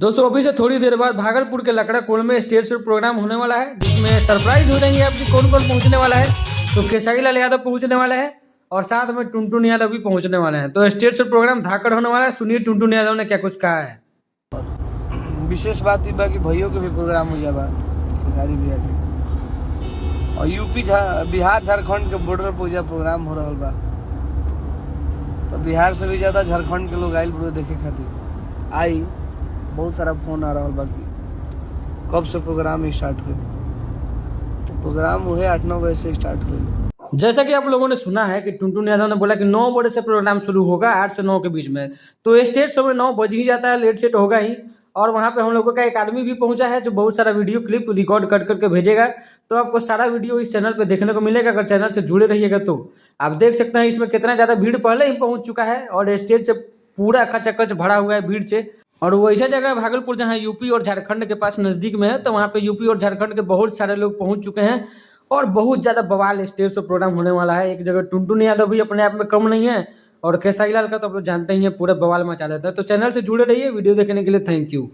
दोस्तों अभी से थोड़ी देर बाद भागलपुर के लकड़ा कोल में स्टेज शो प्रोग्राम होने वाला है, जिसमें सरप्राइज हो जाएंगे आपकी कौन कौन पहुंचने वाला है। तो खेसारी लाल यादव पहुंचने वाला है और साथ में टुनटुन यादव भी पहुंचने वाले हैं। तो स्टेज शो प्रोग्राम धाकड़ होने वाला है। सुनिए टुनटुन यादव ने क्या कुछ कहा है। विशेष बात ई बा कि भैयों के भी प्रोग्राम हो जाबा खेसारी भैया के, और यूपी बिहार झारखंड के बॉर्डर पर जा प्रोग्राम हो रहा बा। तो बिहार से भी ज्यादा झारखंड के लोग आइल पूरा देखे खातिर आई। बहुत सारा फोन आ रहा बा कि कब से प्रोग्राम स्टार्ट हुई। तो प्रोग्राम हुए 8-9 बजे से स्टार्ट हुई। जैसा कि आप लोगों ने सुना है कि टुनटुन यादव ने बोला कि 9 बजे से प्रोग्राम शुरू होगा, 8 से 9 के बीच में। तो स्टेज शो में 9 बज ही जाता है, लेट सेट होगा ही। और वहाँ पे हम लोगों का एक आदमी भी पहुंचा है जो बहुत सारा वीडियो क्लिप रिकॉर्ड कर करके भेजेगा। तो आपको सारा वीडियो इस चैनल पे देखने को मिलेगा। अगर चैनल से जुड़े रहिएगा तो आप देख सकते हैं इसमें कितना ज़्यादा भीड़ पहले ही पहुंच चुका है और स्टेज से पूरा खचाखच भरा हुआ है भीड़ से। और वो ऐसा जगह है भागलपुर जहाँ यूपी और झारखंड के पास नज़दीक में है। तो वहाँ पे यूपी और झारखंड के बहुत सारे लोग पहुँच चुके हैं और बहुत ज़्यादा बवाल स्टेज शो प्रोग्राम होने वाला है। एक जगह टुनटुन यादव भी अपने आप में कम नहीं है और खेसारी लाल का तो आप लोग जानते ही हैं, पूरा बवाल मचा देता है। तो चैनल से जुड़े रहिए। वीडियो देखने के लिए थैंक यू।